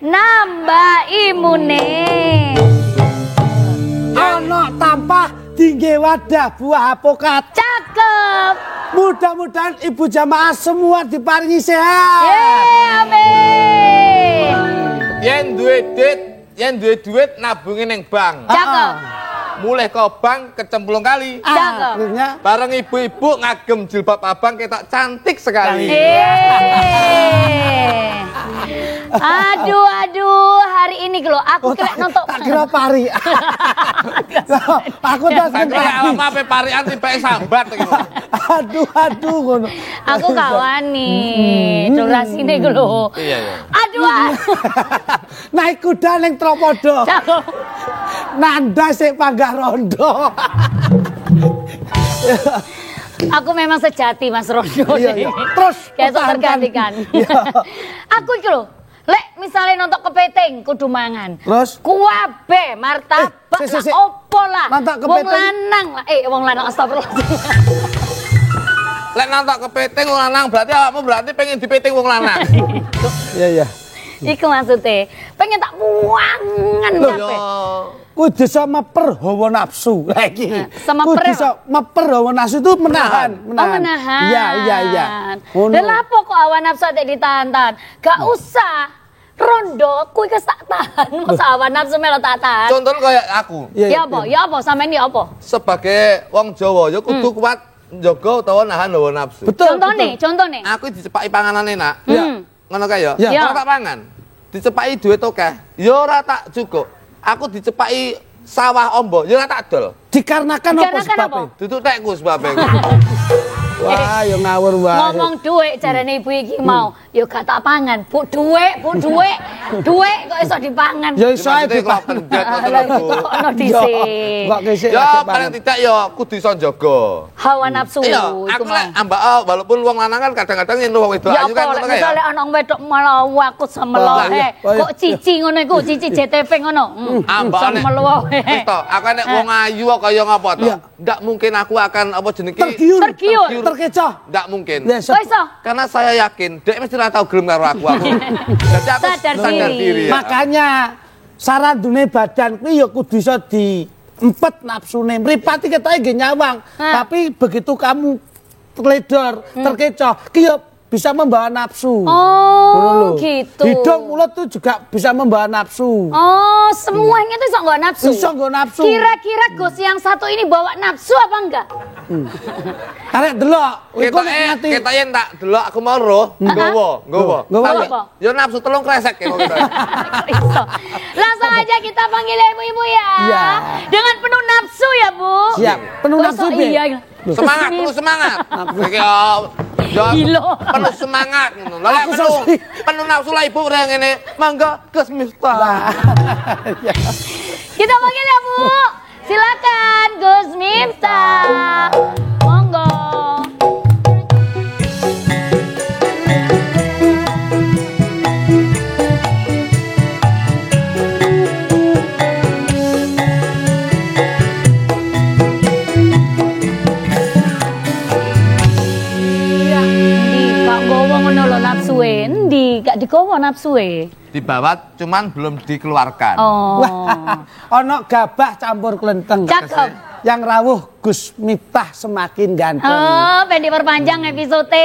nambah imune. Ana tampah tinggi wadah buah apokat. Cakep. Mudah-mudahan ibu jamaah semua diparingi sehat. Amin. Yen duwe duit nabungin ning bank. Cakep. Mulai ke bank kecemplung kali. Cakep. Akhirnya Bareng ibu-ibu ngagem jilbab abang ketok cantik sekali. Aduh, hari ini lo aku kira nonton. tak kira pari. Aku tak Kira lama pe parian tiba sambat gitu. Aduh ngono. Aku kawan nih, durasine iku lho. Iya. Aduh. Naik kuda ning Tropodo. Cakep. Nanda sik panggah rondo. Aku memang sejati Mas Rondo. Iya. Terus kayak pertahankan. tergantikan. Iya. Aku iki lho, lek misalnya nonton kepiting kudu mangan. Terus Kuwabe martabak sik. lah opo lah. Nonton Wong kepiting. lanang lah. Wong lanang astagfirullahaladzim. Lek nonton kepiting wong lanang berarti awakmu berarti pengen dipiting wong lanang. Iya. Iku maksudnya pengen tak buangan kabeh. Kudu iso meper hawa nafsu. Lah iki. Sama Kudu per- iso meper hawa nafsu itu menahan. Oh menahan. Iya. Dan lapo kok awan nafsu atik ditahan-tahan? Gak usah. Rondo, kuwi kes tak tahan. Masa awan nafsu melo tak tahan. Contohnya kayak aku. Ya apa? Sampeyan ya apa? Sebagai wong Jawa ya kudu kuat njaga utawa nahan hawa nafsu. Betul. Contohnya. Aku dicepaki panganane nak. Ngono kae ya. Ya. Ora tak pangan. Dicepaki duit akeh. Ya ora tak cukup. Aku dicepaki sawah ombo, ya ora tak dol. Dikarenakan apa sebabnya? Duduk tekku sebabnya. Wah, ya ngawur wae. Ngomong duit jarane ibu iki mau, ya gak tak pangan. Bu duit kok iso dipangan. Ya iso ae Maksudnya kalau dipangan. pendet ngoten Lah lho, Bu. kok ono dhisik. Kok kesik Ya agak paling banget. tidak ya kudu iso njaga. Hawa nafsu Iya, iku aku mau. lek ambak walaupun wong lanang kan kadang-kadang yen wong wedok Ya ayu kan apa ngono lek kae ya. misale ana wedok malah aku semeloh. Oh, iya. Kok cici ngono iku, cici JTV ngono. Ambakane. Semeloh. Wis to, aku nek wong ayu kaya ngapa to? Iya. Ndak mungkin aku akan apa jenenge? Tergiur. Tergiur. Terkecoh. Ndak mungkin. Ya, Kok iso? Karena saya yakin dek mesti ora tau gelem karo aku. Jadi aku Sadar sadar diri. diri. Ya. Makanya sarandune badan kuwi ya kudu iso diempet nafsune. Mripate ketoke nggih nyawang, tapi begitu kamu teledor, terkecoh, ki ya bisa membawa nafsu. Ngono lho. Gitu. Hidung, mulut tuh juga bisa membawa nafsu. Oh, semuanya tuh iso nggak nafsu. Iso nggo nafsu. Kira-kira Gus yang satu ini bawa nafsu apa enggak? Arek delok, iku nek Kita ngati. kita yen tak delok aku mau roh, nggowo. Nggowo Tapi apa? yo nafsu telung kresek ya kok gitu. Iso. Langsung aja kita panggil ibu-ibu ya. Iya. Dengan penuh nafsu ya, Bu. Siap, penuh Kok nafsu, sok Be. iya. Semangat, penuh semangat. Iki yo Gila. penuh semangat ngono. Lah lek Aku penuh sosial. penuh nafsu lah ibu udah ngene. Mangga Gus Miftah. Kita panggil ya, Bu. Silakan Gus Miftah. Monggo. Nafsuwe endi? Gak digowo nafsuwe. Dibawa cuman belum dikeluarkan. Oh. Ono gabah campur klenteng. Cakep. Yang rawuh Gus Miftah semakin ganteng. Oh, pengen diperpanjang episode.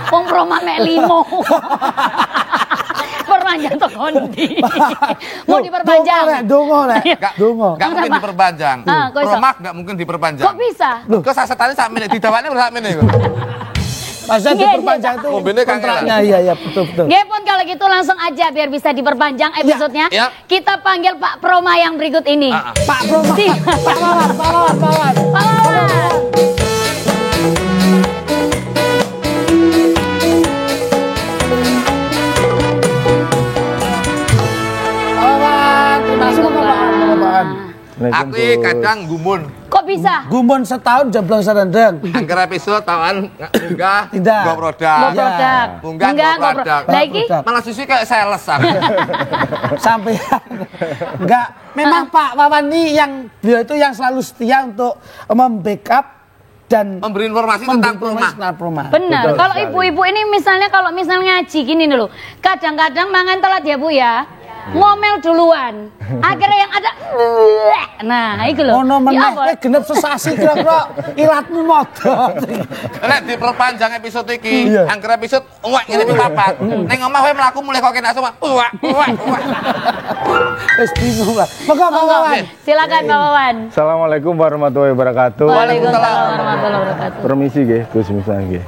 Wong promo mek 5. Perpanjang to kondi. Mau diperpanjang. Dongo rek. Gak Dongo. mungkin diperpanjang. Kok iso? Promak gak mungkin diperpanjang. Kok bisa? Kok sasetane sak menit didawane sak menit. Masa Iya, diperpanjang tuh Mobilnya kontraknya. kangelan. Iya, betul. Nggih pun kalau gitu langsung aja biar bisa diperpanjang episodenya. Ya. Kita panggil Pak Proma yang berikut ini. Pak Promo. Pak Wawan. Pak Wawan. Wawan, terima kasih Wawan. Aku kadang gumun. Kok bisa? Gumun setahun jeblong serendeng. Angker episode tawan munggah Tidak. nggo produk. Mau produk. Munggah Enggak, nggo produk. Lah iki Produk. Malah susu kayak sales aku. Sampai enggak. Memang Pak Wawan ini beliau itu yang selalu setia untuk membackup dan memberi informasi tentang proma. Benar. Betul Kalau sekali. ibu-ibu ini misalnya kalau ngaji gini dulu, kadang-kadang mangan telat ya Bu ya. Ngomel duluan. Akhirnya yang ada nah, itu loh. Ono Ya meneh apa? genep sesasi kira-kira ilatmu modho. Nek diperpanjang episode iki, Iya. angker episode uwak ngene iki papat. Ning omah kowe mlaku mulai kok kena semua. Uwak. Wis bingung lah. Monggo Pak Monggo. Wawan. Silakan Pak Wawan. Assalamualaikum warahmatullahi wabarakatuh. Waalaikumsalam warahmatullahi wabarakatuh. Permisi nggih, Gus misalnya nggih.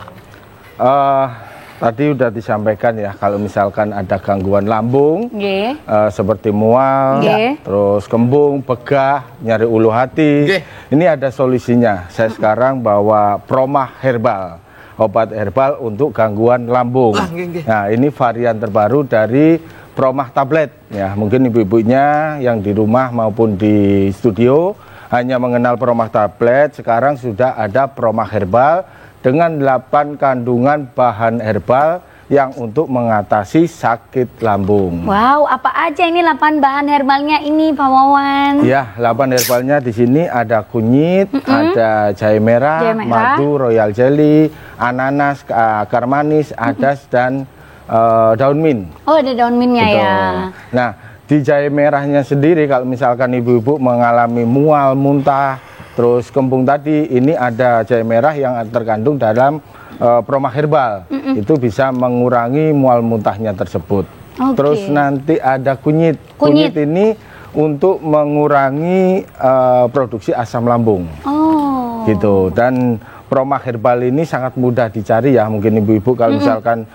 Tadi udah disampaikan ya kalau misalkan ada gangguan lambung Nggih. seperti mual, Nggih. terus kembung, begah, nyari ulu hati. Nggih. Ini ada solusinya. Saya sekarang bawa Proma Herbal, obat herbal untuk gangguan lambung. Ah, nggih, nggih. Nah, ini varian terbaru dari Promah tablet. Ya, mungkin ibu-ibunya yang di rumah maupun di studio hanya mengenal Promah tablet. Sekarang sudah ada Promah Herbal dengan 8 kandungan bahan herbal yang untuk mengatasi sakit lambung. Wow, apa aja ini 8 bahan herbalnya ini Pak Wawan? Ya, 8 herbalnya di sini ada kunyit, ada jahe merah, Jahe merah. madu, royal jelly, ananas, akar manis, adas dan daun mint. Oh, ada daun mintnya Gitu. ya. Nah, di jahe merahnya sendiri kalau misalkan ibu-ibu mengalami mual, muntah, terus kembung tadi, ini ada jahe merah yang terkandung dalam Promah Herbal. Itu bisa mengurangi mual muntahnya tersebut. Oke. Terus nanti ada kunyit. Kunyit. Kunyit ini untuk mengurangi produksi asam lambung. Oh. Gitu. Dan Promah Herbal ini sangat mudah dicari ya. Mungkin ibu-ibu kalau misalkan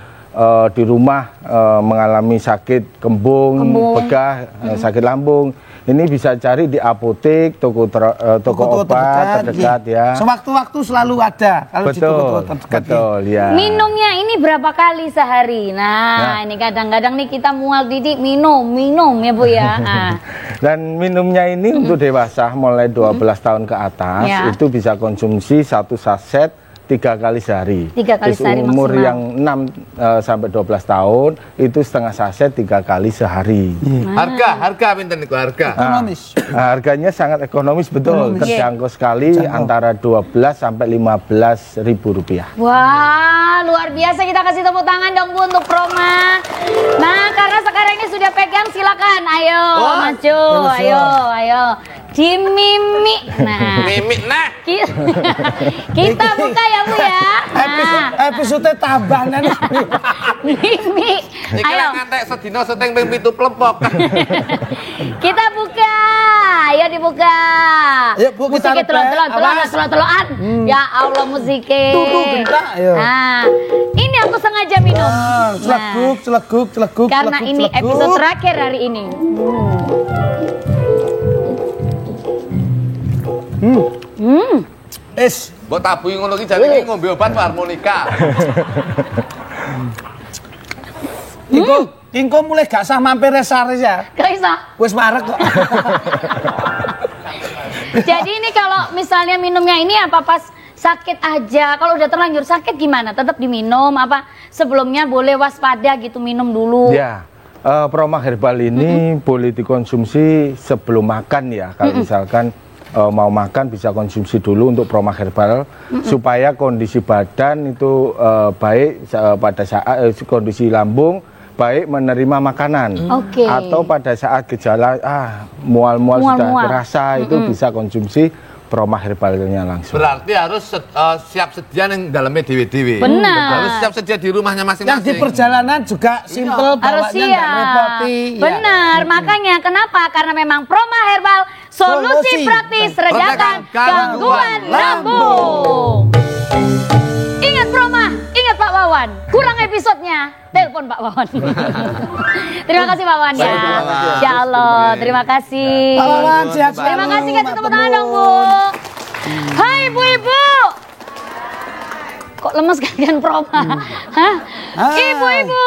di rumah mengalami sakit kembung, begah, sakit lambung, ini bisa cari di apotek, toko obat terdekat ya. Sewaktu-waktu selalu ada kalau di toko-toko terdekat. Betul ya. Minumnya ini berapa kali sehari? Nah, ini kadang-kadang nih kita mual didik minum ya Bu ya. Nah. Dan minumnya ini untuk dewasa mulai 12 tahun ke atas Ya. itu bisa konsumsi 1 saset 3 kali sehari. 3 kali Terus sehari umur maksimal. yang 6 sampai 12 tahun itu setengah saset 3 kali sehari. Harga pinten niku harga? Ekonomis. Harganya sangat ekonomis betul, terjangkau sekali antara 12 sampai 15 ribu rupiah. Wah, luar biasa, kita kasih tepuk tangan dong Bu untuk Proma. Nah, karena sekarang ini sudah pegang, silakan. Ayo, maju. Ayo. Dimimi. Nah, Mimik nah. kita buka ya Bu ya. Nah, Episode tambahan Mimi. Iki Ayo. lek ngantek sedina syuting ping 7 plepok. Kita buka. Ayo dibuka. Yuk, Bu, kita Musiknya rebek. Awas. telon-telonan. Ya Allah musiknya. Tuh, gentak, ayo. Nah, ini aku sengaja minum. Nah, Celeguk. karena ini episode terakhir hari ini. Mbok tabuhi ngono iki jane iki ngombe obat harmonika. Ingko mulai gak sah mampir resaris ya. Gak bisa. Wis marek kok. Jadi ini kalau misalnya minumnya ini apa pas sakit aja. Kalau udah terlanjur sakit gimana? Tetap diminum apa sebelumnya boleh waspada gitu minum dulu. Ya, Promah Herbal ini boleh dikonsumsi sebelum makan ya. Kalau misalkan mau makan bisa konsumsi dulu untuk Promah Herbal supaya kondisi badan itu baik pada saat kondisi lambung baik menerima makanan. Oke. Atau pada saat gejala mual-mual sudah terasa itu bisa konsumsi Promah Herbalnya langsung. Berarti harus siap sedia yang dalamnya dewe-dewe. Benar. Harus siap sedia di rumahnya Yang di masing-masing. perjalanan juga simple Harus bawanya nggak repoti. siap. Benar, makanya kenapa? Karena memang Proma Herbal solusi Solusi praktis redakan gangguan lambung. Ingat Proma, ingat Pak Wawan. Kurang episodenya, telepon Pak Wawan. Terima kasih Pak Wawan ya. Ya Allah, terima kasih. Pak Wawan sehat selalu. Terima kasih, kasih tepuk tangan dong Bu. Hai ibu-ibu. Kok lemes kalian Proma? Hah? Ibu-ibu.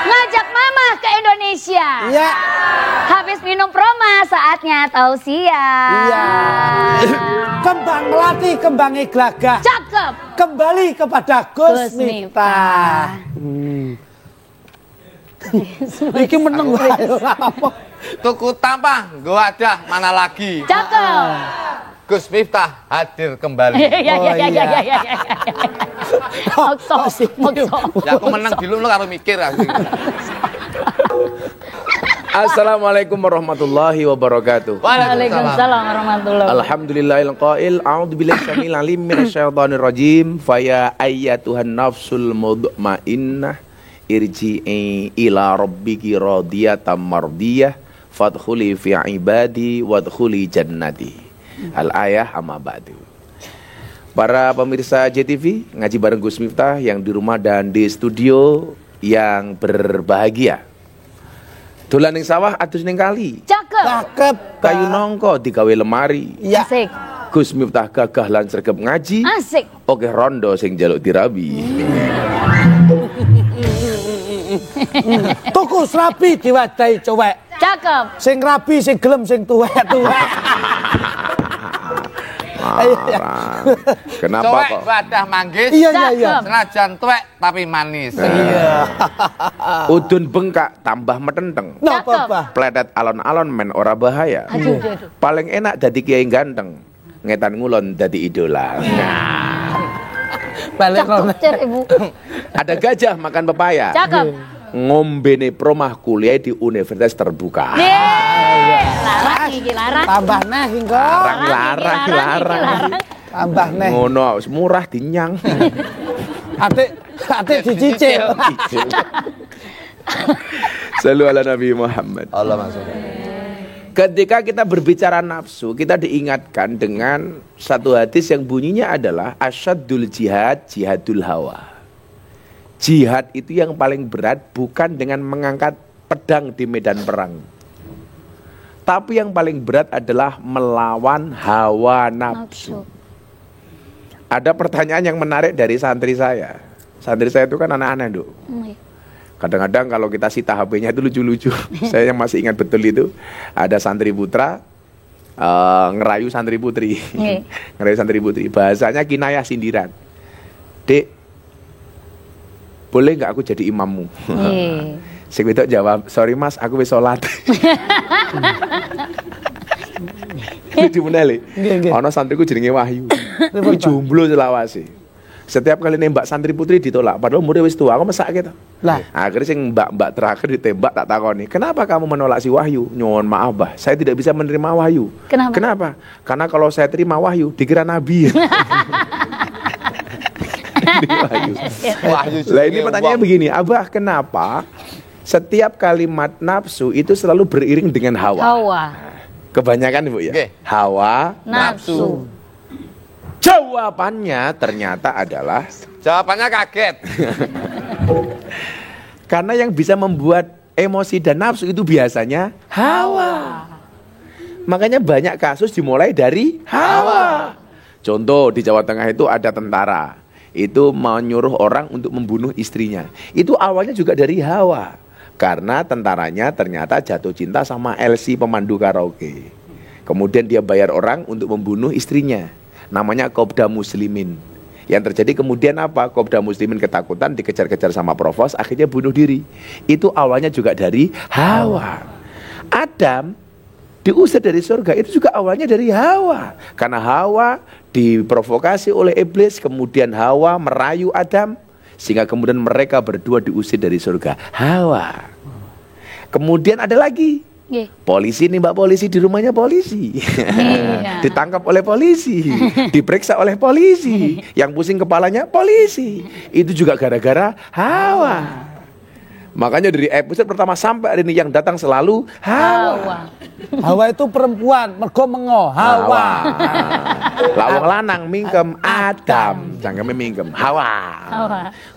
Ngajak mama ke Indonesia. Iya. Habis minum Proma, saatnya tausiah. Iya. Kembang melati, kembang iglagah. Cakep. Kembali kepada Gus Miftah. Iki meneng wae ora apa. Tuku tampah, gua ada mana lagi? Cakep. Gus Miftah hadir kembali. Iya. Makso. Ya aku menang dulu lo karo mikir asli. Assalamualaikum warahmatullahi wabarakatuh. Waalaikumsalam warahmatullahi wabarakatuh. Alhamdulillahil qail a'udzu billahi syamil alim minasyaitonir rajim fa ya ayyatuhan nafsul mutmainnah irji'i ila rabbiki radiyatan mardiyah fadkhuli fi ibadi wadkhuli jannati. Al-ayah amma ba'du. Para pemirsa JTV, ngaji bareng Gus Miftah yang di rumah dan di studio yang berbahagia. Dolan ning sawah adus ning kali. Cakep. Kayu nongko digawe lemari. Ya. Asik. Gus Miftah gagah lan sregep ngaji. Asik. Oke rondo sing jaluk dirabi. Tuku srabi diwadahi cowek. Cakep. Sing rabi, sing gelem, sing tuwek-tuwek. Kenapa Cuek kok? wadah manggis. Iya. Senajan tuwek tapi manis. Iya. Udun bengkak tambah metenteng. Napa, Pak? Pletet alon-alon men ora bahaya. Aduh. Paling enak dadi kiai ganteng. Ngetan ngulon dadi idola. Balik Cakep, rono. Cer, Ibu. Ada gajah makan pepaya. Cakep. Ngombene promah kuliah di universitas terbuka. Larang iki larang. Tambah neh engko. Larang. Tambah neh. Ngono wis murah dinyang. Atik dicicil. Selalu ala Nabi Muhammad. Allah maksudnya. Ketika kita berbicara nafsu, kita diingatkan dengan satu hadis yang bunyinya adalah asyaddul jihad, jihadul hawa. Jihad itu yang paling berat bukan dengan mengangkat pedang di medan perang. Tapi yang paling berat adalah melawan hawa nafsu. Ada pertanyaan yang menarik dari santri saya. Santri saya itu kan anak-anak, Duk. Kadang-kadang kalau kita sita HP-nya itu lucu-lucu. Saya yang masih ingat betul itu. Ada santri putra ngerayu santri putri. Ngerayu santri putri. Bahasanya kinayah sindiran. Dek, boleh nggak aku jadi imammu? Sing wedok jawab, sorry mas, aku wis sholat. Lucu meneh. Ana santriku jenenge Wahyu. Kuwi jomblo selawase. Setiap kali nembak santri putri ditolak, padahal umurnya wis tua, aku mesak gitu. Lah, Akhirnya sing mbak-mbak terakhir ditembak tak takoni, kenapa kamu menolak si Wahyu? Nyuwun maaf bah, saya tidak bisa menerima Wahyu. Kenapa? Karena kalau saya terima Wahyu, dikira nabi. Lah ini pertanyaannya begini, Abah, kenapa setiap kalimat nafsu itu selalu beriring dengan hawa? Kebanyakan Ibu ya. Oke. Hawa, Nafsu. Jawabannya ternyata adalah Jawabannya kaget. karena yang bisa membuat emosi dan nafsu itu biasanya hawa. Makanya banyak kasus dimulai dari hawa. Contoh di Jawa Tengah itu ada tentara. Itu menyuruh orang untuk membunuh istrinya. Itu awalnya juga dari hawa. Karena tentaranya ternyata jatuh cinta sama LC pemandu karaoke. Kemudian dia bayar orang untuk membunuh istrinya. Namanya Kopda Muslimin. Yang terjadi kemudian apa? Kopda Muslimin ketakutan, dikejar-kejar sama provos, akhirnya bunuh diri. Itu awalnya juga dari hawa. Adam diusir dari surga, itu juga awalnya dari hawa. Karena Hawa diprovokasi oleh iblis, kemudian Hawa merayu Adam, sehingga kemudian mereka berdua diusir dari surga. Hawa. Kemudian ada lagi polisi nih, Mbak polisi di rumahnya polisi. Ditangkap oleh polisi, diperiksa oleh polisi, yang pusing kepalanya polisi. Itu juga gara-gara hawa. Makanya dari episode pertama sampai hari ini yang datang selalu hawa. Hawa itu perempuan, mergo mengo, hawa. Lawang lanang mingkem Adam, cangkeme mingkem hawa.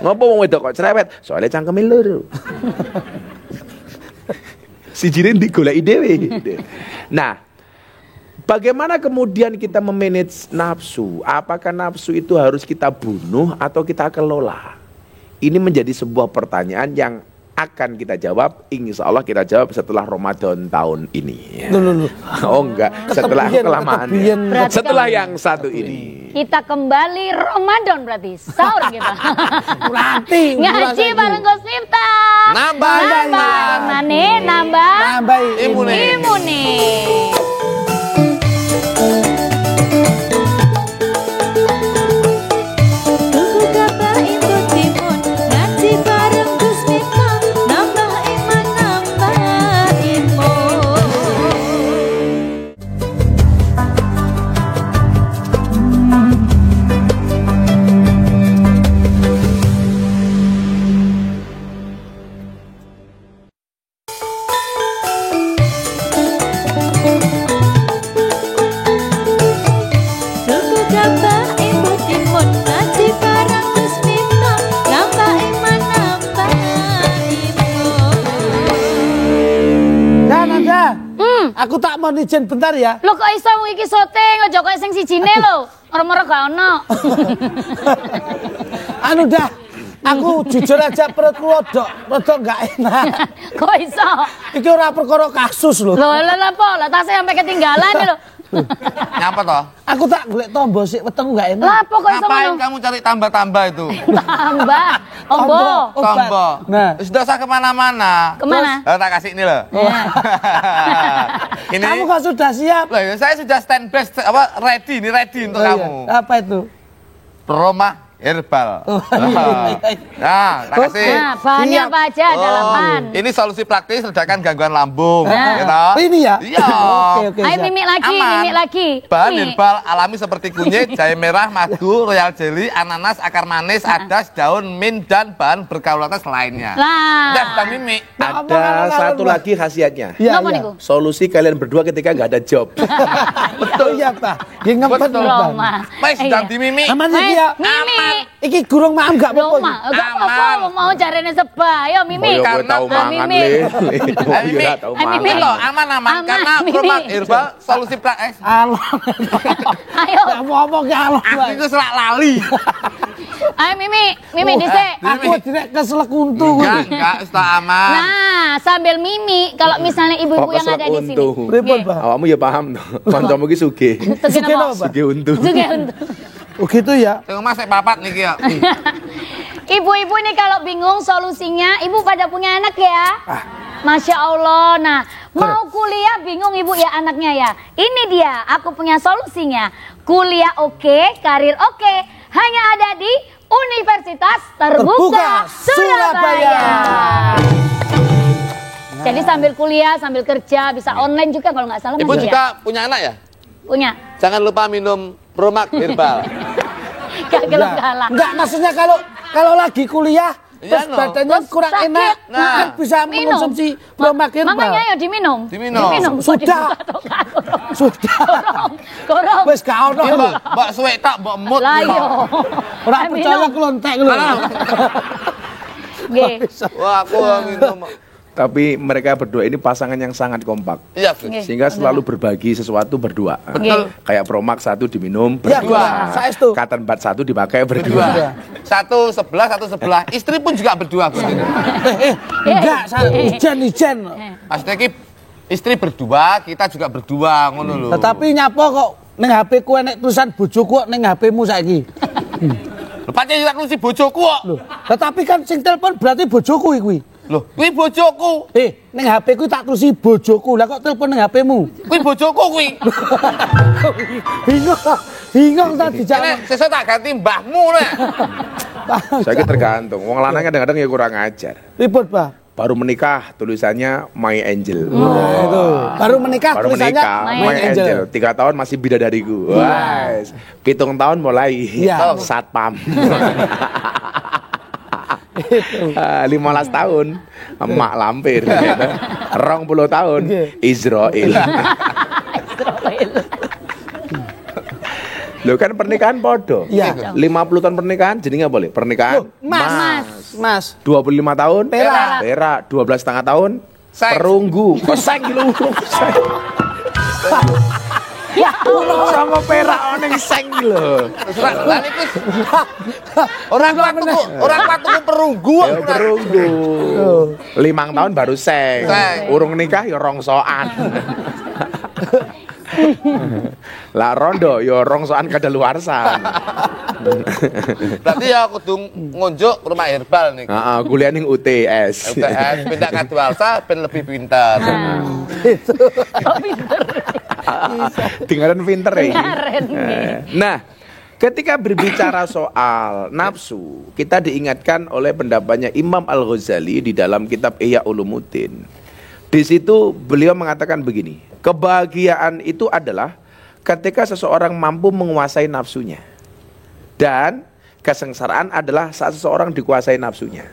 Ngopo wong wedok kok cerewet? Soalnya cangkeme loro. Si jirin digoleki dhewe. Nah, bagaimana kemudian kita memanage nafsu? Apakah nafsu itu harus kita bunuh atau kita kelola? Ini menjadi sebuah pertanyaan yang akan kita jawab, insya Allah kita jawab setelah Ramadan tahun ini. Oh enggak, setelah kelamaan. Setelah yang satu ini. Kita kembali Ramadan berarti sahur kita. Berarti Ngaji bareng Gus Miftah. Nambah Imane, nambah imune. imune. Aku tak mau izin bentar ya. Lo kok iso wong iki syuting aja koyo sing sijine lho. Ora-ora gak ono. Anu dah. Aku jujur aja perutku rodok gak enak. Kok iso? Iki ora perkara kasus lho. Lho apa? Lah tasnya sampai ketinggalan lho. Nyapa toh? Aku tak golek tombo sik wetengku gak enak. Lah apa kok iso Ngapain ngono? kamu cari tambah-tambah itu? Tambah. Ombo. Obat. Tombo. Nah. Sudah usah kemana-mana. Kemana? Tak kasih ini loh. Ini. Kamu kok sudah siap? Loh, ya, saya sudah standby, ready untuk Oh, iya. kamu. Apa itu? Proma herbal. Oh, iya. Nah, tak kasih. Nah, bahannya Siap. apa aja? Ada Oh, 8. ini solusi praktis redakan gangguan lambung. Nah. Gitu. Ini ya? Iya. Oke, Ayo siap. mimik lagi, Aman. mimik lagi. Bahan Mimik. herbal alami seperti kunyit, jahe merah, madu, royal jelly, ananas, akar manis, adas, daun, mint, dan bahan berkaulatan lainnya. Lah. Udah, kita mimik. Ada satu lagi khasiatnya. Iya, Napa iya. niku? Solusi kalian berdua ketika nggak ada job. Betul ya, Pak. Nggih ngempet Betul. lho, Bang. Roma. Mas, sedang dimimik. Aman Mas, iki ya. mimik. Iki gurung maam gak apa-apa. Roma, enggak apa-apa, Aman. lo mau carane seba. Ayo mimik. Gue Karena tahu Bang mangan Mimik. le. Ayo mimik. tahu Ayo, mangan. mimik. Loh, aman-aman. Aman, Karena mimik. proma herbal solusi praktis. Allah. Ayo. Gak mau ke Allah. Aku itu selak lali. Ayo mimik, mimik dhisik. Aku direk keselek untu. Enggak, sudah aman. Nah, sambil mimik, kalau misalnya ibu-ibu yang ada di sini. Pripun, Nggih. Pak? Awakmu ya paham toh. Kancamu ki sugih. Sugih Sugih napa? napa, Pak? Sugih untu. Sugih untuk. Oh gitu ya. Sing omah sik papat niki ya. Ibu-ibu ini kalau bingung solusinya, ibu pada punya anak ya? Masya Allah. Nah, mau kuliah bingung ibu ya anaknya ya. Ini dia, aku punya solusinya. Kuliah oke, karir oke. Hanya ada di Universitas Terbuka Terbuka Surabaya. Surabaya. Jadi sambil kuliah, sambil kerja, bisa online juga kalau nggak salah. Ibu Mas, ya? juga punya anak ya? Punya. Jangan lupa minum Promak herbal. Gak gelap-galak. Enggak, maksudnya kalau lagi kuliah Iya, terus no. badannya Terus kurang sakit. enak, Nah. kan bisa mengkonsumsi Promak herbal. Makanya ayo diminum. Diminum. Kok Sudah. dibuka toh, Kak? Sudah. Korong. Wis gak ono. Iya, Mbak suwek tak, Mbak mut. Lah yo. Ora Ayo percaya minum. klontek lho. Nggih. Wah, aku minum. Tapi mereka berdua ini pasangan yang sangat kompak. Iya, Gus. Nggih. Sehingga selalu berbagi sesuatu berdua. Betul. Kayak Promak satu diminum Ya, berdua. saestu. Cotton bud satu dipakai Dua. berdua. Satu sebelah. Istri pun juga berdua, Gus. Enggak, ijen. Maksudnya ki istri berdua, kita juga berdua, ngono lho. Tetapi nyapa kok ning HP ku enek tulisan bojoku kok ning HP-mu saiki. Lho, pancen tak nulis bojoku kok. Loh, tetapi kan sing telepon berarti bojoku kuwi. Loh, kuwi bojoku. Ning HP ku tak tulis bojoku. Lah kok telepon ning HP-mu? Kuwi bojoku kuwi. Bingung tadi Ini jawab. sesuk tak ganti mbahmu nek. Saya kadang-kadang wong lanang kadang-kadang ya kurang ajar. Ribut, Pak. Baru menikah tulisannya My Angel. Nah, itu. Baru menikah Baru tulisannya menikah My Angel. 3 tahun masih bidadariku. Wah. 7 tahun mulai Iya. satpam. 15 tahun emak lampir gitu. 20 tahun Israel. Loh kan pernikahan podo. Iya. 50 tahun pernikahan jadi nggak boleh. Pernikahan Mas. 25 tahun Perak. 12,5 tahun Seks. perunggu. Kok seng lu? Ya Allah. Sama perak oneng seng lho. Terus lah niku orang patuku perunggu. Ya perunggu. 5 tahun baru seng. Seng. Urung nikah ya rongsoan. Lah rondo ya rongsoan kadaluarsan. Berarti ya kudu ngonjuk rumah herbal nih. Heeh, kuliah ning UTS. UTS pindah kadaluarsa ben lebih pintar. Kok pinter. Tinggalan pinter ya. Keren nih. Nah, ketika berbicara soal nafsu, kita diingatkan oleh pendapatnya Imam Al-Ghazali di dalam kitab Ihya Ulumuddin. Di situ beliau mengatakan begini, kebahagiaan itu adalah ketika seseorang mampu menguasai nafsunya. Dan kesengsaraan adalah saat seseorang dikuasai nafsunya.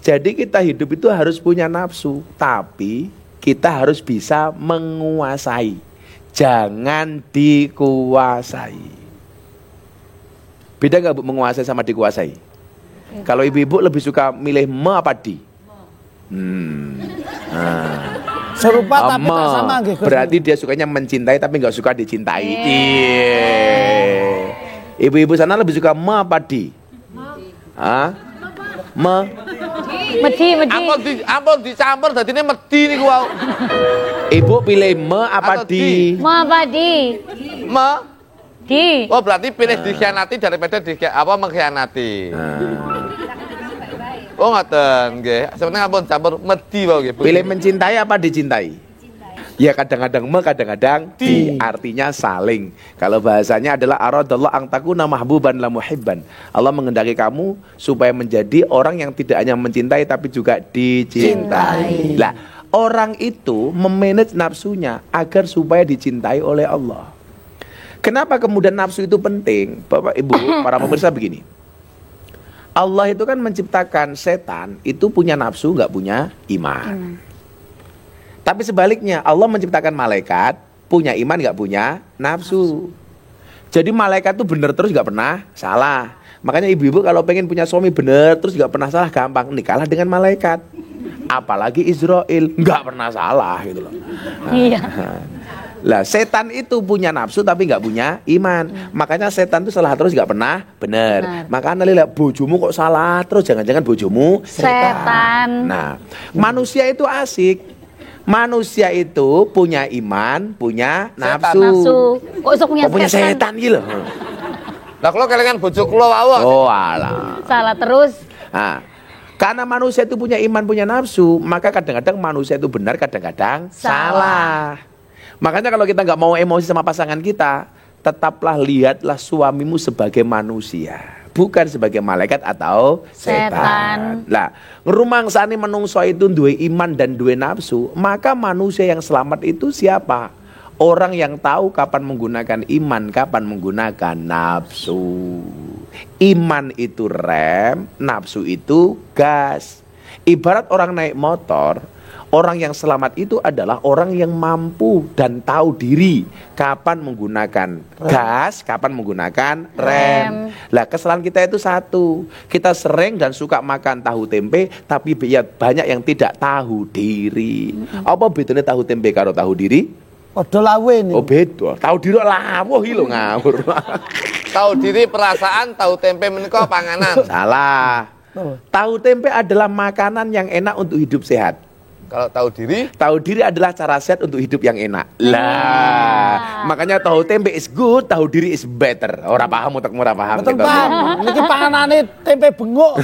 Jadi kita hidup itu harus punya nafsu, tapi kita harus bisa menguasai. Jangan dikuasai. Beda nggak Bu menguasai sama dikuasai? Kalau ibu-ibu lebih suka milih me apa di? Serupa tapi tak sama nggih, Gus. Berarti dia sukanya mencintai tapi nggak suka dicintai. Iya. Ibu-ibu sana lebih suka me apa di? Hah? Medi. Ampun dicampur dadine medi niku wau. Ibu pilih me apa Atau di? Mau apa di? Me. Di. Oh, berarti pilih dikhianati daripada mengkhianati. Oh, ngoten nggih. Sebenarnya ampun campur medi wau nggih. Pilih mencintai apa dicintai? Ya kadang-kadang me, kadang-kadang di. Artinya saling. Kalau bahasanya adalah aradallah ang takuna mahbuban la muhibban. Allah mengendaki kamu supaya menjadi orang yang tidak hanya mencintai tapi juga dicintai. Lah, orang itu memanage nafsunya agar supaya dicintai oleh Allah. Kenapa kemudian nafsu itu penting? Bapak, Ibu, para pemirsa begini. Allah itu kan menciptakan setan itu punya nafsu, nggak punya iman. Tapi sebaliknya Allah menciptakan malaikat punya iman, nggak punya nafsu. Jadi malaikat tuh bener terus nggak pernah salah. Makanya ibu-ibu kalau pengen punya suami bener terus nggak pernah salah, gampang nikahlah dengan malaikat. Apalagi Israel nggak pernah salah gitu loh. Iya. Lah setan itu punya nafsu tapi nggak punya iman. Makanya setan itu salah terus nggak pernah bener. Makanya lihat bojomu kok salah terus, jangan-jangan bojomu Setan. Nah, manusia itu asik. Manusia itu punya iman, punya nafsu. Nafsu. Kok iso punya Kok punya setan gitu loh. Lah kalau kelingan bojo kula wau. Oh alah. Salah terus. Nah, karena manusia itu punya iman, punya nafsu, maka kadang-kadang manusia itu benar, kadang-kadang salah. Makanya kalau kita nggak mau emosi sama pasangan kita, tetaplah lihatlah suamimu sebagai manusia, bukan sebagai malaikat atau setan. Lah, ngerumangsani menungso itu duwe iman dan duwe nafsu, maka manusia yang selamat itu siapa? Orang yang tahu kapan menggunakan iman, kapan menggunakan nafsu. Iman itu rem, nafsu itu gas. Ibarat orang naik motor, orang yang selamat itu adalah orang yang mampu dan tahu diri kapan menggunakan gas, kapan menggunakan rem. Lah kesalahan kita itu satu, kita sering dan suka makan tahu tempe, tapi banyak yang tidak tahu diri. Apa bedanya tahu tempe karo tahu diri? Padha lawe nih. Oh beda, tahu diri lawuh iki lho ngawur. Tahu diri perasaan, tahu tempe menika panganan. Salah. Tahu tempe adalah makanan yang enak untuk hidup sehat. Kalau tahu diri, Tahu diri adalah cara sehat untuk hidup yang enak. Lah, makanya tahu tempe is good, tahu diri is better. Ora paham utekmu ora paham. Betul gitu. paham. Niki panganane tempe bengok.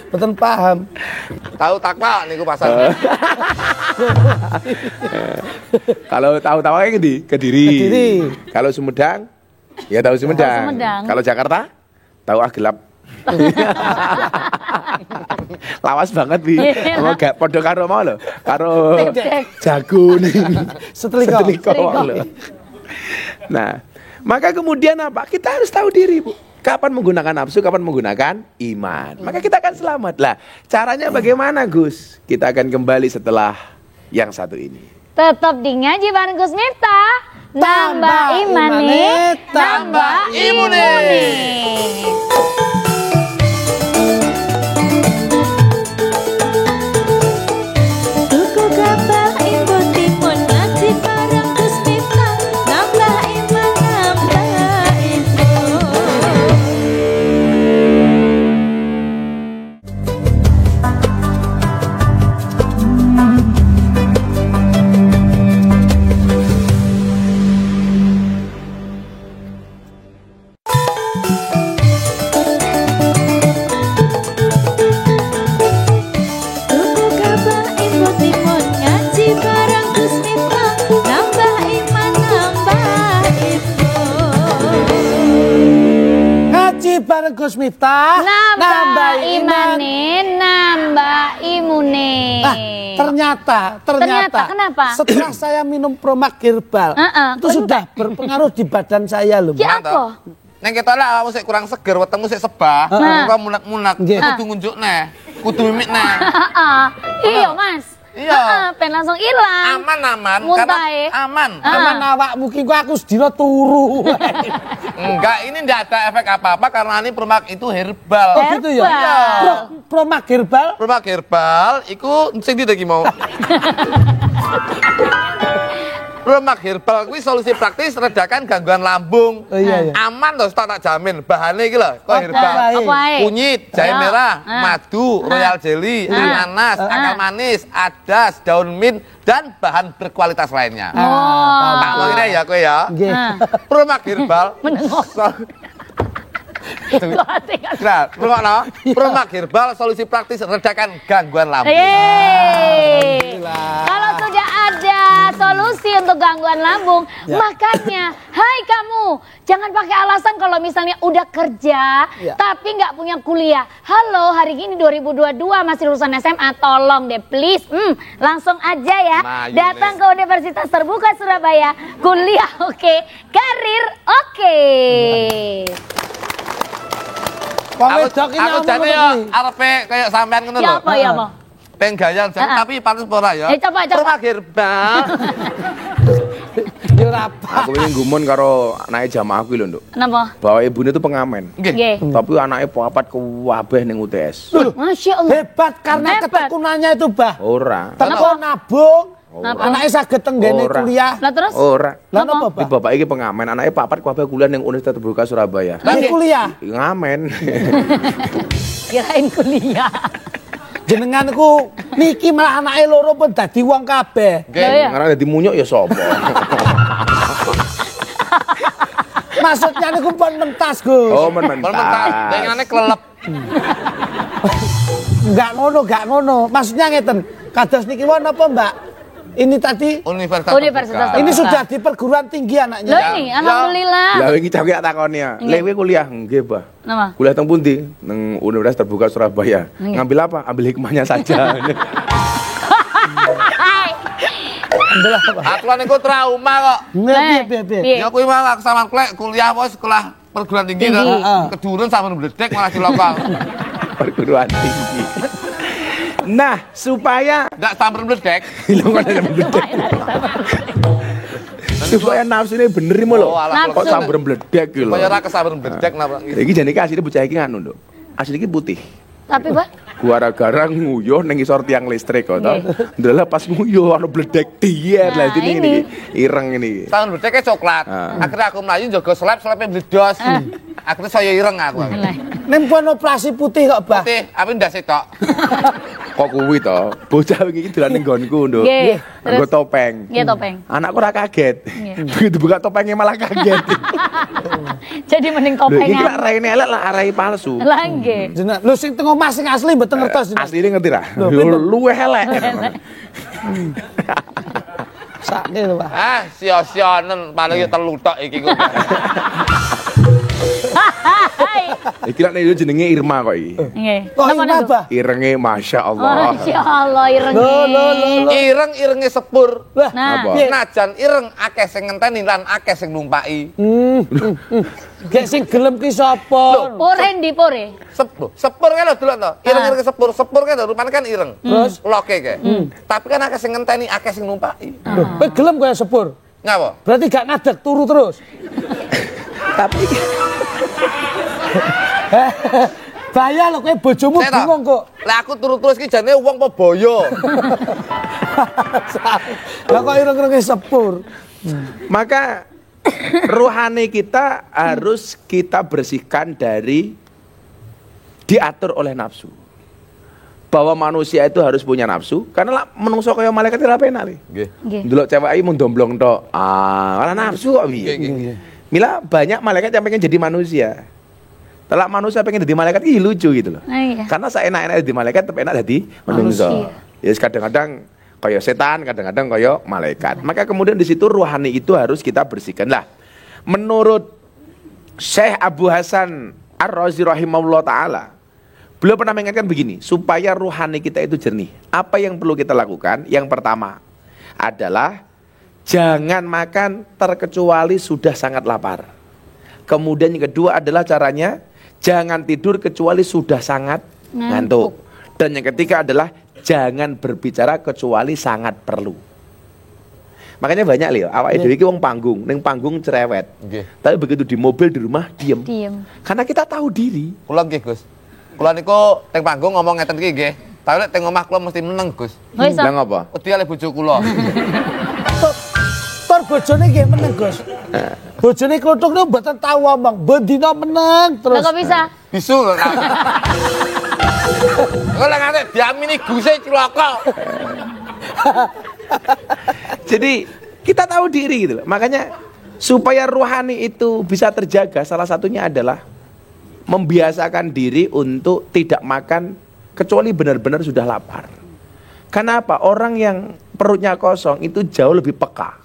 Betul paham. tahu takwa niku pasar. Kalau tahu kayak gini, Kediri. Kediri. Kalau Sumedang, ya tahu Sumedang. Sumedang. Kalau Jakarta, tahu gelap. Lawas banget Bi. Gak podo karo mau lho. Karo jago nih. Setrika. Lho. Nah, maka kemudian apa? Kita harus tahu diri, Bu. Kapan menggunakan nafsu, kapan menggunakan iman. Maka kita akan selamat. Lah, caranya bagaimana, Gus? Kita akan kembali setelah yang satu ini. Tetap di ngaji bareng Gus Miftah. Nambah imane, tambah imune. Tuku gabah ibu timun ngaji bareng Gus Miftah. Nambah iman, nambah ilmu. Tuku gabah ibu timun ngaji bareng Gus Miftah. Nambah iman, nambah ilmu. Ngaji bareng Gus Miftah. Nambah imane, nambah imune. Nah, ternyata kenapa? setelah saya minum Promak Herbal itu sudah berpengaruh di badan saya loh. Ya apa? Neng kita lah awakmu sik kurang seger, wetengmu sik sebah, kok munak-munak, Nggih. kudu ngunjuk neh, kudu mimik neh. Iya Mas. Iya. Ben langsung hilang. Aman. Muntahe. Karena aman. Aman awakmu ki aku sedina turu. Enggak, ini enggak ada efek apa-apa karena ini Promak itu herbal. Oh gitu ya. Herbal. Promak herbal. Promak herbal iku sing ndi iki mau. Promak herbal kuwi solusi praktis redakan gangguan lambung. Oh, iya. Aman toh, tak jamin. Bahane iki lho, kok herbal. Apa ae? Kunyit, jahe Ayo. merah, madu, royal jelly, ananas, akar manis, adas, daun mint, dan bahan berkualitas lainnya. Oh. Tak ngene ya kowe ya. Nggih. Promak herbal. Menengok. Kok ate kan? Nah, rungokno. Promak herbal solusi praktis redakan gangguan lambung. Yeay. Kalau sudah ada solusi untuk gangguan lambung, makanya, hai kamu, jangan pakai alasan kalau misalnya udah kerja, tapi nggak punya kuliah. Halo, hari ini 2022 masih lulusan SMA, tolong deh, please, langsung aja ya, Mayonnaise. datang ke Universitas Terbuka Surabaya, kuliah oke, karir oke. Wong wedok iki Aku ngomong jane ngono ya kuwi. arepe kayak sampean ngono Ya lho. apa ya apa? Pengen gaya jane tapi pantes ora ya. Coba. Promak herbal. Ya ora apa. Aku ini gumun karo anake jamaah aku lho, Nduk. Kenapa? Bahwa ibunya itu pengamen. Nggih. Tapi anaknya papat kewabeh ning UTS. Masya Allah. Hebat karena Hebat. ketekunannya itu, Bah. Ora. Teko nabung. Kenapa? Anaknya saged tenggene Ora. kuliah. Lah terus? Ora. Lah Apa? napa, Di Bah? bapak iki pengamen, anaknya papat kuwabeh kuliah ning Universitas Terbuka Surabaya. Lah kuliah. Ngamen. Kirain kuliah. Jenengan ku niki malah anake loro pun dadi wong kabeh. Lah ya. Karena dadi munyuk ya sapa? Maksudnya niku pun mentas, Gus. Oh, Mentas, mentas. dengane kelelep. Enggak ngono. Maksudnya ngeten. Kados niki wong napa, Mbak? Ini tadi Universitas. Universitas Terbuka. ini Terbuka. sudah di perguruan tinggi Loh anaknya. ini, alhamdulillah. Lah wingi cah tak takoni ya. Lewe kuliah nggih, Bah. Nama? Kuliah teng pundi? Nang Universitas Terbuka Surabaya. Ngambil apa? Ambil hikmahnya saja. Hai. Aku lan iku trauma kok. Piye. Ya kuwi malah sama klek kuliah apa sekolah perguruan tinggi Tinggi. kan. Kedurun sama bledek malah di lokal. Perguruan tinggi. Nah, supaya Enggak samper bledek. supaya nafsunya bener mo lho. Oh, alah, Kok nafsu. sambar bledek gitu lho. Kaya ora kesamper bledek napa. Iki jane iki asline bocah iki nganu, Nduk. Asline iki putih. Tapi Pak, Gara-gara nguyuh ning isor tiang listrik kok to. Ndelok pas nguyuh ana bledek dier Nah, lah ini ini. ireng ini. Samper bledeke coklat. Akhirnya aku mlayu jaga slep-slepe bledos. Akhirnya saya ireng aku. Ning pun operasi putih kok, Bah. Putih, tapi ndak sitok. Kok kuwi to? Bocah wingi iki dolan ning nggonku, Nduk. Nggih, Nggo terus? topeng. Nggih, topeng. Anakku ora kaget. Nggih. Begitu buka topengnya malah kaget. jadi mending Lho iki topengan. lak raine elek lah arai palsu. Lah nggih. Jenengan lho sing teng omah sing asli mboten ngertos. Asli ini ngerti lah. Lho, pinter. Luweh elek. Sakne lho, Pak. Ah, sia-sianen paling telu tok iki kok. Hai. Iki lak nek jenenge Irma kok iki. Nggih. Kok Napa ini, niku? Bah? Irenge Masya Allah. Masya Allah ireng. Lho. Ireng-irenge sepur. Lah, Nah, Apa? Najan ireng akeh sing ngenteni lan akeh sing numpaki. gek sing gelem ki sapa? pore ndi pore? Sepur kan lho delok to. Ireng-ireng sepur. Sepur kan rupane kan ireng. Terus loke kae. Tapi kan akeh sing ngenteni, akeh sing numpaki. Lho, kowe gelem kaya sepur. Ngapa? Berarti gak ngadeg turu terus. Tapi Bahaya lho kowe bojomu Saya bingung kok. Lah aku turu terus ki jane wong apa boyo. Lah kok ireng-ireng sepur. maka rohani kita harus kita bersihkan dari diatur oleh nafsu. Bahwa manusia itu harus punya nafsu karena lah menungso kaya malaikat ora penak li. Nggih. Nggih. Delok cewek iki mun domblong tok. Ora nafsu kok piye. Mila banyak malaikat yang pengen jadi manusia. Telak manusia pengen jadi malaikat ini lucu gitu loh. Iya. Karena saya enak-enak jadi malaikat tapi enak jadi manusia. Ya kadang-kadang kayak setan, kadang-kadang kayak malaikat. Maka kemudian di situ rohani itu harus kita bersihkan lah. Menurut Syekh Abu Hasan Ar-Razi rahimahullah taala, beliau pernah mengingatkan begini, supaya rohani kita itu jernih. Apa yang perlu kita lakukan? Yang pertama adalah jangan makan terkecuali sudah sangat lapar. Kemudian yang kedua adalah caranya jangan tidur kecuali sudah sangat ngantuk. Dan yang ketiga adalah Jangan berbicara kecuali sangat perlu. Makanya banyak Leo, awake dhewe iki wong panggung, ning panggung cerewet. Nggih. Tapi begitu di mobil di rumah diem. Diem. Karena kita tahu diri. Kula nggih, Gus. Kula niku teng panggung ngomong ngeten iki nggih. Tapi nek teng omah kula mesti meneng, Gus. Nggak bisa. Lah ngapa? Wedi ale bojo kula. Tur bojone nggih meneng, Gus. Bojone kluthuk niku mboten tau ngomong, bendina meneng Lah terus. kok bisa? Bisu lho. Kok lek nganti diamini guse cilaka. Jadi kita tahu diri gitu loh. Makanya supaya rohani itu bisa terjaga, salah satunya adalah membiasakan diri untuk tidak makan kecuali benar-benar sudah lapar. Kenapa? Orang yang perutnya kosong itu jauh lebih peka.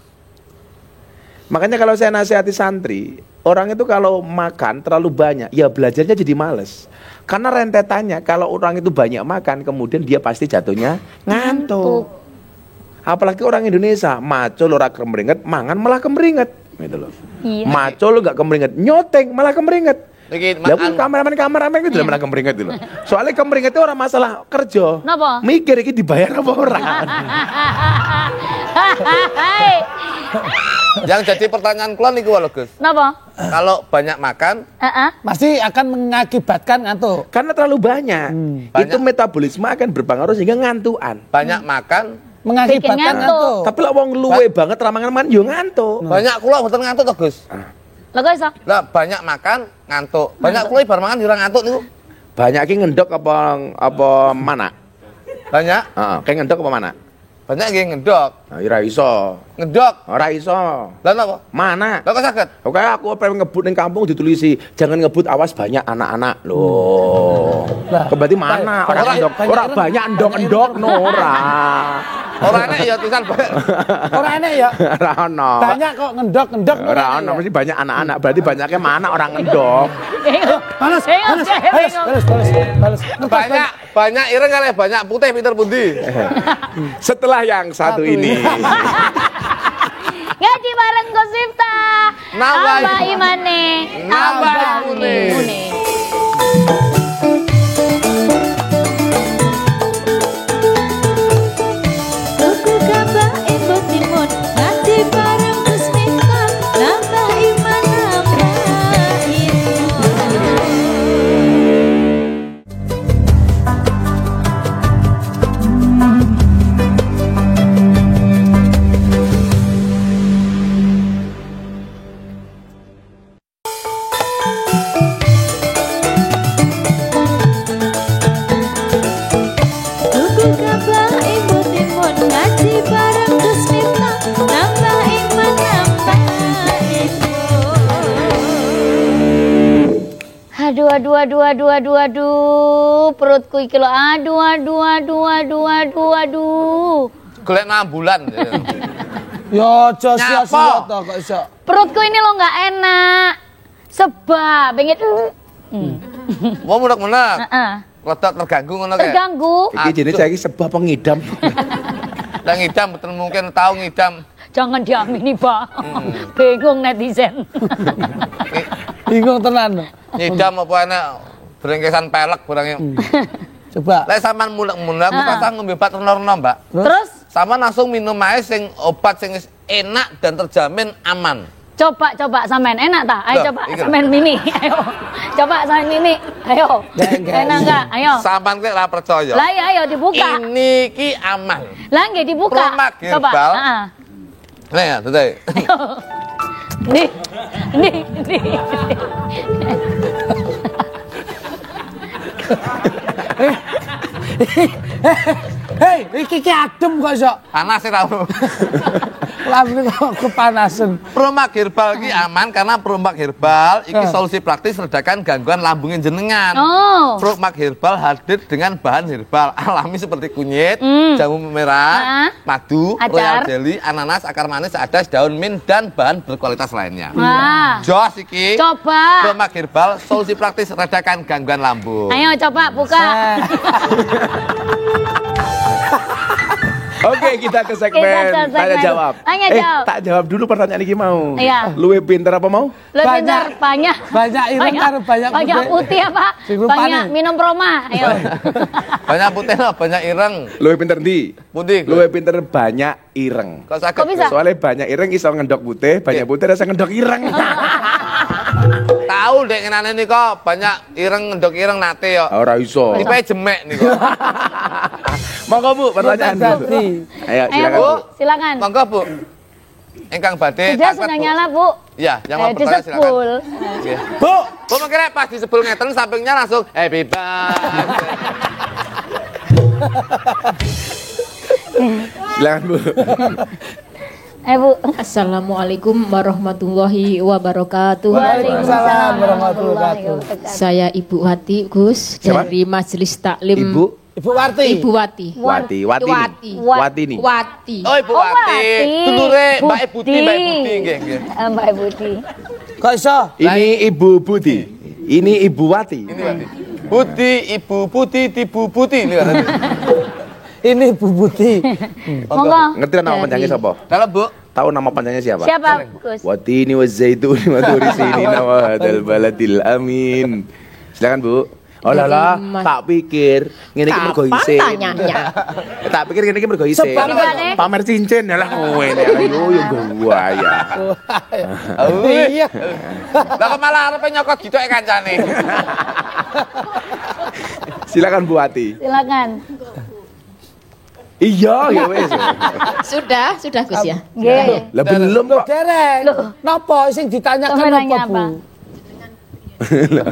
Makanya kalau saya nasihati santri, orang itu kalau makan terlalu banyak, ya belajarnya jadi males. Karena rentetannya kalau orang itu banyak makan, kemudian dia pasti jatuhnya ngantuk. Apalagi orang Indonesia, macul ora kemeringet, mangan malah kemeringet, gitu loh. Iya. Macul nggak kemeringet, nyoteng malah kemeringet. Niki Lah makan kameramen itu malah kemeringet itu loh. Soalnya kemeringet itu orang masalah kerja. Napa? Mikir iki dibayar apa ora. Hai. yang jadi pertanyaan kula niku lho, Gus. Napa? Kalau banyak makan, Heeh. Pasti akan mengakibatkan ngantuk. Karena terlalu banyak. Itu Banyak. metabolisme akan berpengaruh sehingga ngantuan. banyak makan, Mengakibatkan Bikin ngantuk. ngantuk. Tapi lah wong luwe banget ramangan yo ngantuk. banyak kula mboten ngantuk to, Gus. Lah kok iso? Lah banyak makan ngantuk. Banyak kula bar mangan ora ngantuk niku. Banyak ki ngendok apa mana? Banyak, Heeh, kayak ngendok apa mana? banyak nggih ngendok. Nah, ora iso. Ngedok. Ora iso. Lah napa? Mana? Lah kok saged? Oke, aku pengen ngebut ning kampung ditulisi, jangan ngebut awas banyak anak-anak. Loh. Lah, Berarti mana? banyak- Orang endok, banyak ora ireng. banyak endok-endok no ora. Ora enek ya tulisan Orang enak ya. Ora ono. Banyak kok ngendok-ngendok. Ora ono, mesti banyak anak-anak. Berarti banyaknya mana orang endok. Balas, Bingung, balas, saya balas, bingung. balas. banyak ireng kalih banyak putih pinter pundi. Setelah yang satu ini. Ngaji bareng Gus Miftah. Nambah Nambah imane. Nambah ilmune. ilmune. Tuku kabah embot timun ngaji bareng Gus Miftah, nambah iman nambah ilmu. Tuku kabah embot timun ngaji bareng Gus Miftah, nambah iman nambah ilmu. Aduh, perutku iki lho. Aduh. Golek 6 bulan. Yo, aja sia-sia Nyapa? to kok iso. Perutku ini lo nggak enak. Sebab pengen Mau munek-munek. Heeh. Rodok terganggu ngono kae. Terganggu. Iki jenis saya iki sebab pengidam. Lah ngidam betul mungkin tahu ngidam. Jangan diamini, Pak. Bingung netizen. Bingung tenan. Ngidam apa enek brengkesan pelek barangnya. Coba. Lek sampean mulek-mulek aku pasang ngombe obat rena-rena, Mbak. Terus Sama langsung minum ae sing obat sing enak dan terjamin aman. coba sampean enak tak? Ayo Loh, coba iki lho. sampean mini. Ayo. Coba sampean mini. Ayo. Enggak. Enak enggak? Ayo. Sampean kek ora percaya. Lah iya, ayo dibuka. Ini ki aman. Lah nggih dibuka. Promak Coba. herbal. Heeh. Nah, ya, tuh. Ayo. Nih. Hei, iki ki adem kok iso. Panas sih tahu. Lambene kok kepanasan. Promak herbal ki aman karena promak herbal iki Ah. solusi praktis redakan gangguan lambungin jenengan. Oh. Promak herbal hadir dengan bahan herbal alami seperti kunyit, jamu Ah. merah, madu, royal Acar. jelly, ananas, akar manis, adas, daun mint dan bahan berkualitas lainnya. Wah. Jos iki. Coba. Promak herbal solusi praktis redakan gangguan lambung. Ayo coba buka. Oke, kita ke segmen Kita ke segmen tanya jawab. tanya jawab. Tak jawab dulu pertanyaan ini mau. Iya. Luwe pinter apa mau? Lebih Banyak. pintar banyak. Banyak ireng karo banyak banyak putih. putih apa? Sing rupane. Banyak minum proma. Ayo. Banyak putih lah, banyak ireng. Luwe pinter ndi? Putih. Luwe pinter banyak ireng. Kok sakit? Kok bisa? Soalnya banyak ireng iso ngendok putih, banyak putih rasa ngendok ireng. Tahu dek ngenane nih kok banyak ireng ndok ireng nate yo. Ora iso. Tipe jemek nih kok. Monggo Bu, pertanyaan Bu. Jadi, Ayo Ayo silakan Bu, Bu. silakan. Monggo Bu. Engkang badhe Sudah angkat, sudah Bu. nyala Bu. Iya, yang mau Ayo bertanya silakan. disebul. Oke. Bu, Bu makanya pas disebul ngeten sampingnya langsung happy birthday. Silakan Bu. Ayo Bu. Assalamualaikum warahmatullahi wabarakatuh. Waalaikumsalam warahmatullahi wabarakatuh. Saya Ibu Wati Gus Siapa? dari Majelis Taklim Ibu Ibu Warti. Ibu Wati. Wati, Wati. Wati. Wati nih. Wati. Oh Ibu Oh, Wati. Wati. Dulure Mbak Buti, Budi. Mbak Buti nggih nggih. Mbak Budi. Kok iso? Ini Ibu Budi. Ini Ibu Wati. Ini Wati. Budi, Ibu Putih, Ibu Putih ini katanya. Ini Bu Buti. Monggo. Ngerti nama Dari- panjangnya siapa? Dalam Bu. Tahu nama panjangnya siapa? Siapa Gus? Watini wa zaituni wa turi sini nama hadal baladil amin. Silakan Bu. Oh lah lah, tak pikir ngene iki mergo Kapan isin. tanyanya? Tak pikir ngene iki mergo isin. Sebab apa? Pamer cincin lah kowe nek yo gua ya. Iya. Lah kok malah arepe nyokot gitu kancane. Silakan Bu Wati. Silakan. Iya, ya wes. Sudah Gus ya. Nggih. Lah belum Loh, kok. dereng. Napa sing ditanyakan Sampai nanya apa, Bu? apa?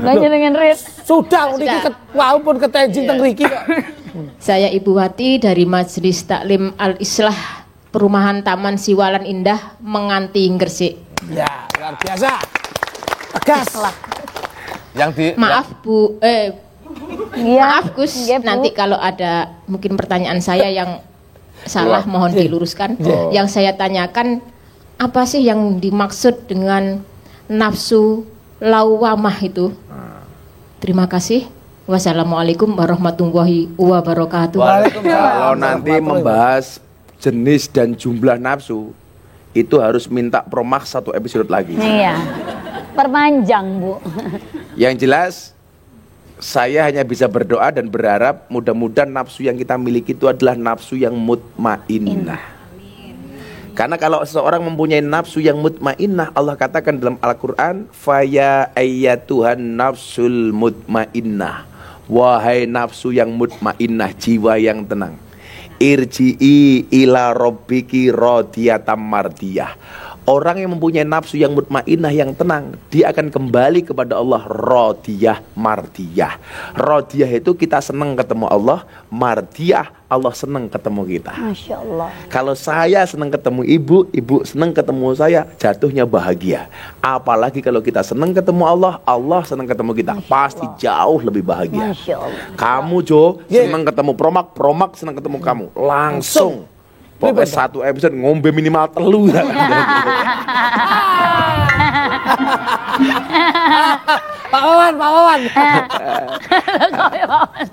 Belajar dengan Rit. Sudah, niki walaupun ketenjing teng mriki kok. Saya Ibu Wati dari Majelis Taklim Al-Islah Perumahan Taman Siwalan Indah Menganti Gresik. Ya, luar biasa. Tegas. Yang di Maaf Bu, Iya. maaf Gus, Nggih, Bu. nanti kalau ada mungkin pertanyaan saya yang salah mohon diluruskan. Yang saya tanyakan apa sih yang dimaksud dengan nafsu lawamah itu? Terima kasih. Wassalamualaikum warahmatullahi wabarakatuh. Kalau nanti membahas jenis dan jumlah nafsu itu harus minta promax 1 episode lagi. Iya. Perpanjang, Bu. Yang jelas saya hanya bisa berdoa dan berharap mudah-mudahan nafsu yang kita miliki itu adalah nafsu yang mutmainnah. Karena kalau seseorang mempunyai nafsu yang mutmainnah, Allah katakan dalam Al-Quran, Faya ayyatuhan nafsul mutmainnah. Wahai nafsu yang mutmainnah, jiwa yang tenang. Irji'i ila rabbiki radiyatan mardiyah. Orang yang mempunyai nafsu yang mutmainnah, yang tenang, dia akan kembali kepada Allah radiyah mardiyah. Radiyah itu kita senang ketemu Allah, mardiyah Allah senang ketemu kita. Masya Allah. Kalau saya senang ketemu ibu, ibu senang ketemu saya, jatuhnya bahagia. Apalagi kalau kita senang ketemu Allah, Allah senang ketemu kita, pasti jauh lebih bahagia. Masya Allah. Kamu Jo senang ketemu Promak, Promak senang ketemu kamu, langsung. Pokoknya 1 episode ngombe minimal 3. Pak Wawan.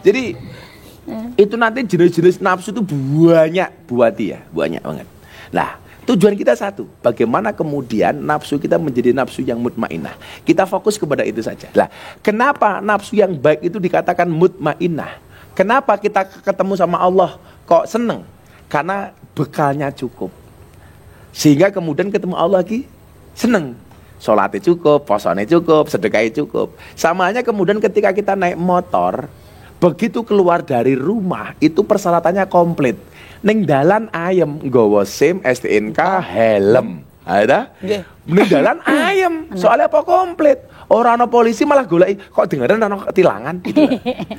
Jadi itu nanti jenis-jenis nafsu itu banyak buati ya, banyak banget. Nah, tujuan kita satu, bagaimana kemudian nafsu kita menjadi nafsu yang mutmainnah. Kita fokus kepada itu saja. Lah, kenapa nafsu yang baik itu dikatakan mutmainnah? Kenapa kita ketemu sama Allah kok seneng? Karena bekalnya cukup. Sehingga kemudian ketemu Allah lagi seneng. Sholatnya cukup, posone cukup, sedekahnya cukup. Sama aja kemudian ketika kita naik motor, begitu keluar dari rumah itu persyaratannya komplit. Ning dalan ayem, nggawa SIM, STNK, helm. Ada? Ning dalan ayem. Soalnya apa komplit? Orang ana polisi malah golek kok dengeran ana tilangan gitu.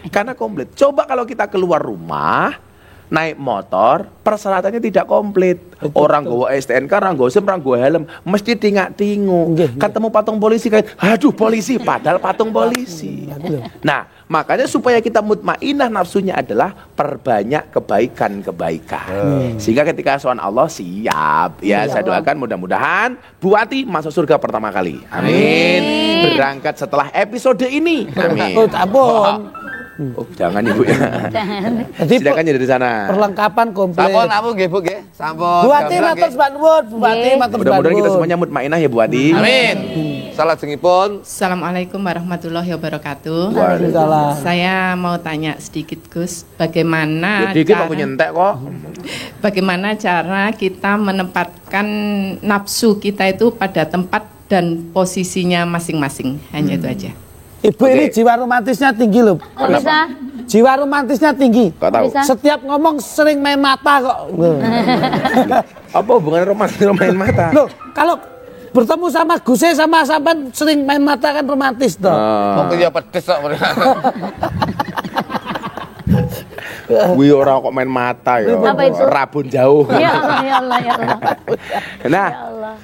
Karena komplit. Coba kalau kita keluar rumah naik motor, persyaratannya tidak komplit. Orang nggawa STNK, orang nggawa SIM, orang nggawa helm, mesti tingak-tingu. Ketemu patung polisi kayak, aduh polisi, padahal patung polisi. Nah, makanya supaya kita mutmainnah nafsunya adalah perbanyak kebaikan-kebaikan. Sehingga ketika soal Allah siap. Ya, saya doakan mudah-mudahan Bu Wati masuk surga pertama kali. Amin. Berangkat setelah episode ini. Amin. Oh, ampun. Oh, jangan Ibu ya. Jadi Silakan ya dari sana. perlengkapan komplit. Sampun aku nggih Bu nggih. Sampun. Bu Ati gambrang, matur nggih. Mbak Nuwun, Bu Ati matur Mbak Mudah-mudahan kita Nuwun. semuanya mutmainah ya Bu Ati. Amin. Salajengipun Assalamualaikum warahmatullahi wabarakatuh. Waalaikumsalam. Saya mau tanya sedikit Gus, bagaimana Dikit aku nyentek kok. bagaimana cara kita menempatkan nafsu kita itu pada tempat dan posisinya masing-masing. Hanya itu aja. Ibu ini jiwa romantisnya tinggi loh. Kok bisa? Jiwa romantisnya tinggi. Kok tahu? Bisa? Setiap ngomong sering main mata kok. Apa hubungannya romantis main mata? Loh, kalau bertemu sama Guse sama sampean sering main mata kan romantis toh. mungkin ya pedes kok. Wih orang kok main mata ya. Apa itu? Rabun jauh. Ya Allah, ya Allah, ya Allah. Nah, Ya Allah.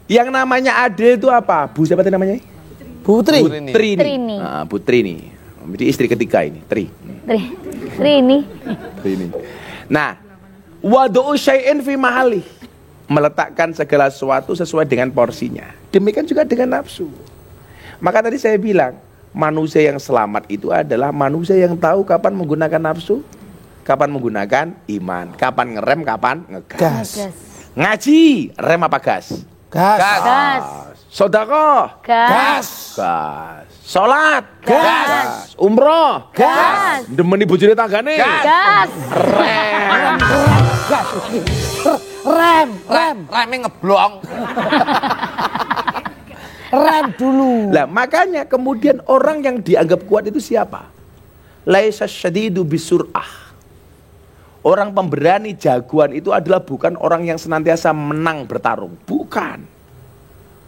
yang namanya Ade itu apa? Bu siapa tadi namanya? Putri. Trini. Trini. Nah, Bu Trini. Jadi istri ketiga ini, Trini. Trini. Nah, wadu'u syai'in fi mahali. Meletakkan segala sesuatu sesuai dengan porsinya. Demikian juga dengan nafsu. Maka tadi saya bilang, manusia yang selamat itu adalah manusia yang tahu kapan menggunakan nafsu, kapan menggunakan iman, kapan ngerem, kapan ngegas. Gas. Gas. Ngaji, rem apa gas? Gas. Gas. Sedekah, Gas. gas. Salat, Gas. Umroh, Gas. Demeni bojone tanggane, Gas. rem. Rem. Rame ngeblong. Rem dulu. Lah makanya kemudian orang yang dianggap kuat itu siapa? Laisa syadidu bisur'ah. Orang pemberani jagoan itu adalah bukan orang yang senantiasa menang bertarung, bukan.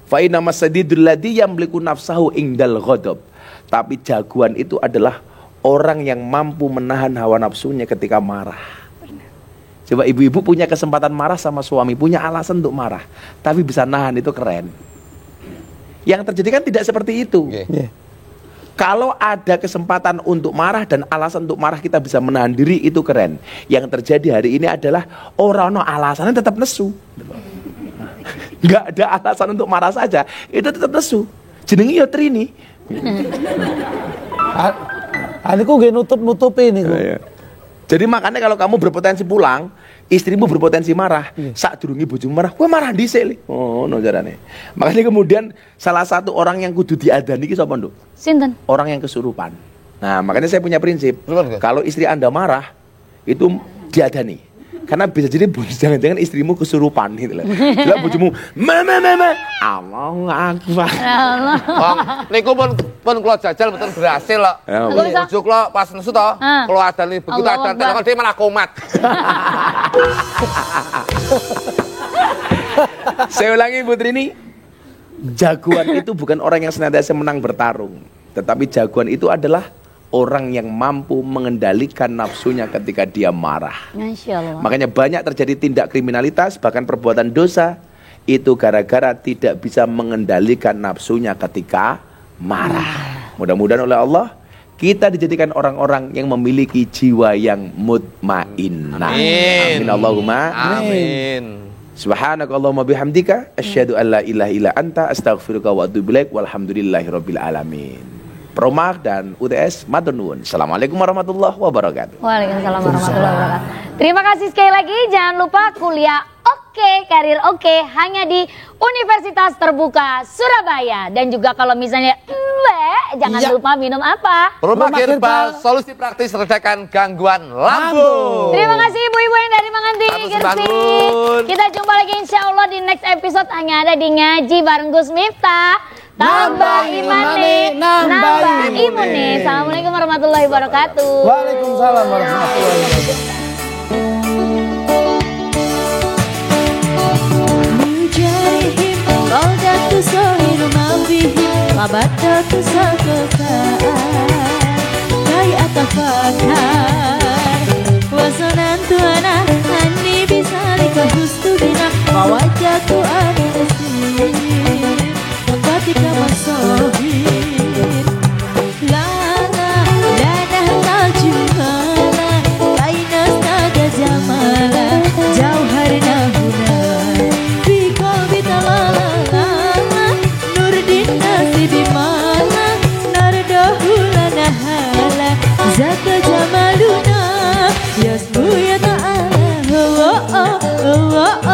Fa inna masadidul ladzi yamliku nafsahu indal ghadab. Tapi jagoan itu adalah orang yang mampu menahan hawa nafsunya ketika marah. Coba ibu-ibu punya kesempatan marah sama suami, punya alasan untuk marah, tapi bisa nahan, itu keren. Yang terjadi kan tidak seperti itu. Iya. Kalau ada kesempatan untuk marah dan alasan untuk marah kita bisa menahan diri, itu keren. Yang terjadi hari ini adalah orang no alasannya tetap nesu. Nggak ada alasan untuk marah saja, itu tetap nesu. Jenenge ya Trini. Aniku nggih nutup-nutupi niku. Jadi makanya kalau kamu berpotensi pulang, istrimu berpotensi marah, sadurunge bojomu marah, kowe marah dhisik le. Oh, no jarane. Makanya kemudian salah satu orang yang kudu diadani iki sapa, Nduk? Sinten? Orang yang kesurupan. Nah, makanya saya punya prinsip, Betul, Kak? kalau istri Anda marah, itu diadani. Karena bisa jadi jangan-jangan istrimu kesurupan gitu loh. Bila bojomu, mama, Allahu Akbar. Allah. Wong niku pun kula jajal mboten berhasil kok. Ya, Kok bisa? Bojo kula pas nesu to, Ah. kula adani begitu Allahu adan Akbar. telepon dia malah komat. Saya ulangi Putri ini, jagoan itu bukan orang yang senantiasa menang bertarung, tetapi jagoan itu adalah orang yang mampu mengendalikan nafsunya ketika dia marah. Masya Allah. Makanya banyak terjadi tindak kriminalitas, bahkan perbuatan dosa, itu gara-gara tidak bisa mengendalikan nafsunya ketika marah. Mudah-mudahan oleh Allah kita dijadikan orang-orang yang memiliki jiwa yang mutmainnah. Amin. Amin Allahumma. Amin. Subhanakallahumma bihamdika asyhadu an la ilaha illa anta astaghfiruka wa atubu ilaik walhamdulillahirabbil alamin. Promah dan UTS matur nuwun. Assalamualaikum warahmatullahi wabarakatuh. Waalaikumsalam warahmatullahi wabarakatuh. Terima kasih sekali lagi. Jangan lupa kuliah oke, karir oke, hanya di Universitas Terbuka Surabaya. Dan juga kalau misalnya jangan lupa minum apa? Rumah Rumah Herbal, Herbal. solusi praktis redakan gangguan lambung. Terima kasih ibu-ibu yang dari Manganti, Atur Gresik. Bangun. Kita jumpa lagi insya Allah di next episode hanya ada di Ngaji bareng Gus Miftah. Tambah imane, nambah imune. Assalamualaikum warahmatullahi wabarakatuh. Waalaikumsalam warahmatullahi wabarakatuh. Mujarihim Qaldatu sohiru mabihim Qabadatu sakotaan Kai atafakar Wasanantu ana Anni bisalika hustu bina Wawajatu ana nasir Fatika masohir Lana nahtaju hala Kainas naga jamala Jauharna huna Biko bitalala Nurdin nasi bimala Nardahula nahala Zat oh